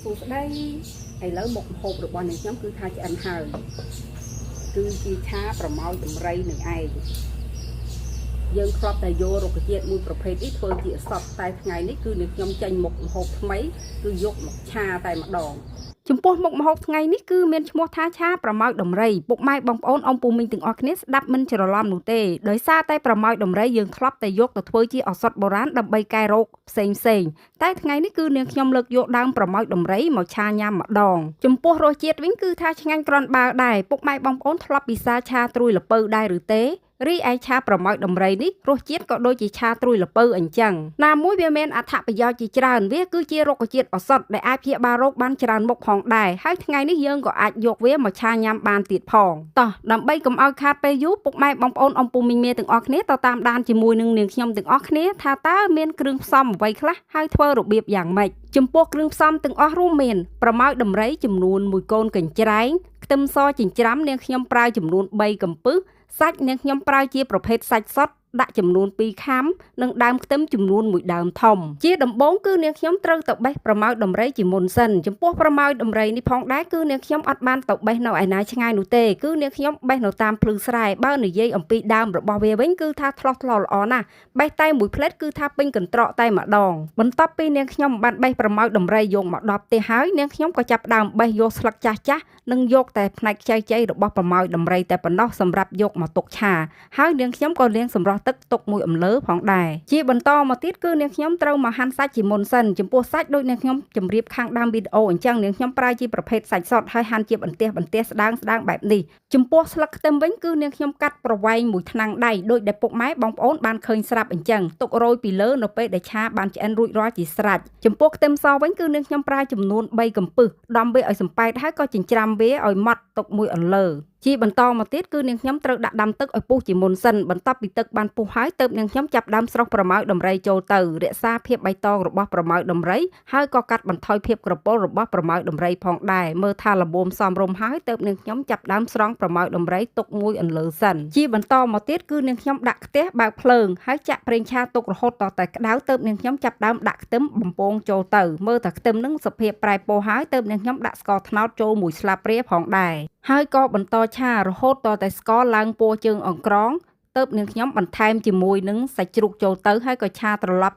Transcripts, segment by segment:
សួស្តីឥឡូវមុខម្ហូបរបស់អ្នកខ្ញុំគឺថាឆ្អិនហើយគឺជាឆាប្រម៉ោយតម្រៃនឹងឯងយើងធ្លាប់តែយករុក្ខជាតិមួយប្រភេទនេះធ្វើជាអសតតែថ្ងៃនេះគឺអ្នកខ្ញុំចេញមុខម្ហូបថ្មីគឺយកមកឆាតែម្ដងចំពោះមុខម្ហូបថ្ងៃនេះគឺមានឈ្មោះថាឆាប្រម៉ោយដំរីពុកម៉ែបងប្អូនអ៊ំពូមីងទាំងអស់គ្នាស្ដាប់មិនច្រឡំនោះទេដោយសារតែប្រម៉ោយដំរីយើងធ្លាប់តែយកទៅធ្វើជាឱសថបុរាណដើម្បីកែរោគផ្សេងតែថ្ងៃនេះគឺនាងខ្ញុំលើកយកដើមប្រម៉ោយដំរីមកឆាញ៉ាំម្ដងចំពោះរសជាតិវិញគឺថាឆ្ងាញ់គ្រាន់បើដែរពុកម៉ែបងប្អូនធ្លាប់ពិសាឆាត្រួយល្ពៅដែរឬទេរីឯឆាប្រម៉ោយដំរីនេះរសជាតិក៏ដូចជាឆាត្រួយល្ពៅអញ្ចឹងណាមួយវាមានអត្ថប្រយោជន៍ជាច្រើនវាគឺជារុក្ខជាតិឱសថដែលអាចព្យាបាលរោគបានច្រើនមុខផងដែរហើយថ្ងៃនេះយើងក៏អាចយកវាមកឆាញ៉ាំបានទៀតផងតោះដើម្បីកុំឲ្យខាតពេលយូរពុកម៉ែបងប្អូនអ៊ំពូមីងមាទាំងអស់គ្នាទៅតាមដានជាមួយនឹងនាងខ្ញុំទាំងអស់គ្នាថាតើមានគ្រឿងផ្សំអ្វីខ្លះហើយធ្វើរបៀបយ៉ាងម៉េចចំពោះគ្រឿងផ្សំទាំងអស់រួមមានប្រម៉ោយដំរីចំនួន1កូនកញ្ច្រែងខ្ទឹមសចិញ្ច្រាំនាងខ្ញុំប្រើចំនួន3កំពឹសសាច់នាងខ្ញុំប្រើជាប្រភេទសាច់សុទ្ធដាក់ចំនួន2ខាំនិងដើមខ្ទឹមចំនួន1ដើមធំជាដំបូងគឺនាងខ្ញុំត្រូវទៅបេះប្រម៉ោយដំរីជាមុនសិនចំពោះប្រម៉ោយដំរីនេះផងដែរគឺនាងខ្ញុំអត់បានទៅបេះនៅឯណាឆ្ងាយនោះទេគឺនាងខ្ញុំបេះនៅតាមភ្លឺស្រែបើនិយាយអំពីដើមរបស់វាវិញគឺថាថ្លោះល្អណាស់បេះតែមួយផ្លែតគឺថាពេញកន្ត្រកតែម្ដងបន្ទាប់ពីនាងខ្ញុំបានបេះប្រម៉ោយដំរីយកមកដល់ផ្ទះហើយនាងខ្ញុំក៏ចាប់ផ្ដើមបេះយកស្លឹកចាស់និងយកតែផ្នែកខ្ចីៗរបស់ប្រម៉ោយដំរីតែប៉ុណ្ណោះសម្រាប់យកមកទុកឆាហើយនាងខ្ញុំក៏លាងសម្រស់ទឹកទុកមួយអន្លើផងដែរជាបន្តមកទៀតគឺនាងខ្ញុំត្រូវមកហាន់សាច់ជាមុនសិនចំពោះសាច់ដូចនាងខ្ញុំជម្រាបខាងដើមវីដេអូអញ្ចឹងនាងខ្ញុំប្រើជាប្រភេទសាច់សុទ្ធហើយហាន់ជាបន្ទះស្ដើងបែបនេះចំពោះស្លឹកខ្ទឹមវិញគឺនាងខ្ញុំកាត់ប្រវែងមួយថ្នាំងដៃដូចដែលពុកម៉ែបងប្អូនបានឃើញស្រាប់អញ្ចឹងទុករោយពីលើនៅពេលដែលឆាបានឆ្អិនរួចរាល់ជាស្រេចចំពោះខ្ទឹមសវិញគឺនាងខ្ញុំប្រើចំនួន3កំពឹសដំវាឲ្យសំប៉ែតហើយក៏ចិញ្ច្រាំវាឲ្យម៉ត់ទុកមួយអន្លើជាបន្តមកទៀតគឺនាងខ្ញុំត្រូវដាក់ដាំទឹកឲ្យពុះជាមុនសិនបន្ទាប់ពីទឹកបានពុះហើយទើបនាងខ្ញុំចាប់ដើមស្រុះប្រម៉ោយដំរីចូលទៅរក្សាភាពបៃតងរបស់ប្រម៉ោយដំរីហើយក៏កាត់បន្ថយភាពក្រពុលរបស់ប្រម៉ោយដំរីផងដែរមើលថាល្មមសមរម្យហើយទើបនាងខ្ញុំចាប់ដើមស្រង់ប្រម៉ោយដំរីទុកមួយអន្លើសិនជាបន្តមកទៀតគឺនាងខ្ញុំដាក់ខ្ទះបើកភ្លើងហើយចាក់ប្រេងឆាទុករហូតតតែក្តៅទើបនាងខ្ញុំចាប់ដើមដាក់ខ្ទឹមបំពងចូលទៅមើលថាខ្ទឹមនឹងសភាពប្រែពណ៌ហើយទើបនាងខ្ញុំដាក់ស្ករត្នោតចូល1ស្លាបព្រាផងដែរហើយក៏បន្តឆារហូតតតែស្ករឡើងពណ៌ជើងអង្ក្រងទើបនាងខ្ញុំបន្ថែមជាមួយនឹងសាច់ជ្រូកចូលទៅហើយក៏ឆាត្រឡប់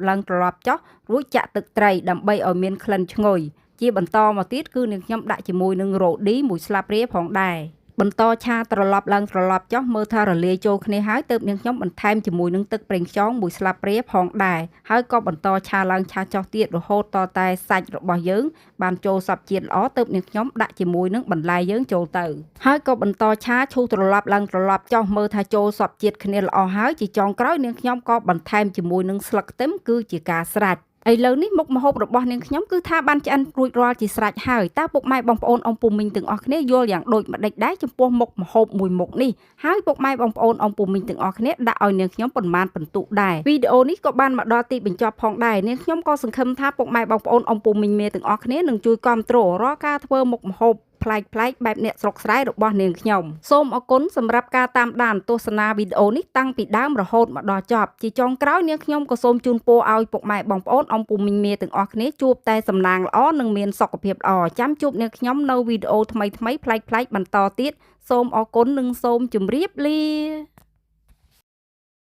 ចុះរួចចាក់ទឹកត្រីដើម្បីឲ្យមានក្លិនឈ្ងុយជាបន្តមកទៀតគឺនាងខ្ញុំដាក់ជាមួយនឹងរ៉ូឌី1ស្លាបព្រាផងដែរបន្តឆាត្រឡប់ចុះមើលថារលាយចូលគ្នាហើយទើបនាងខ្ញុំបន្ថែមជាមួយនឹងទឹកប្រេងខ្យង1ស្លាបព្រាផងដែរហើយក៏បន្តឆាឡើងឆាចុះទៀតរហូតតតែសាច់របស់យើងបានចូលសព្វជាតិល្អទើបនាងខ្ញុំដាក់ជាមួយនឹងបន្លែយើងចូលទៅហើយក៏បន្តឆាឈូសត្រឡប់ចុះមើលថាចូលសព្វជាតិគ្នាល្អហើយជាចុងក្រោយនាងខ្ញុំក៏បន្ថែមជាមួយនឹងស្លឹកខ្ទឹមគឺជាការស្រេចឥឡូវនេះមុខម្ហូបរបស់នាងខ្ញុំគឺថាបានឆ្អិនរួចរាល់ជាស្រេចហើយតើពុកម៉ែបងប្អូនអ៊ំពូមីងទាំងអស់គ្នាយល់យ៉ាងដូចម្ដេចដែរចំពោះមុខម្ហូបមួយមុខនេះហើយពុកម៉ែបងប្អូនអ៊ំពូមីងទាំងអស់គ្នាដាក់ឲ្យនាងខ្ញុំប៉ុន្មានពិន្ទុដែរវីដេអូនេះក៏បានមកដល់ទីបញ្ចប់ផងដែរនាងខ្ញុំក៏សង្ឃឹមថាពុកម៉ែបងប្អូនអ៊ំពូមីងមាទាំងអស់គ្នានឹងជួយគាំទ្ររាល់ការធ្វើមុខម្ហូបប្លែកបែបអ្នកស្រុកស្រែរបស់នាងខ្ញុំសូមអរគុណសម្រាប់ការតាមដានទស្សនាវីដេអូនេះតាំងពីដើមរហូតមកដល់ចប់ជាចុងក្រោយនាងខ្ញុំក៏សូមជូនពរឲ្យពុកម៉ែបងប្អូនអ៊ំពូមីងមាទាំងអស់គ្នាជួបតែសំណាងល្អនិងមានសុខភាពល្អចាំជួបនាងខ្ញុំនៅវីដេអូថ្មីប្លែកបន្តទៀតសូមអរគុណនិងសូមជម្រាបលា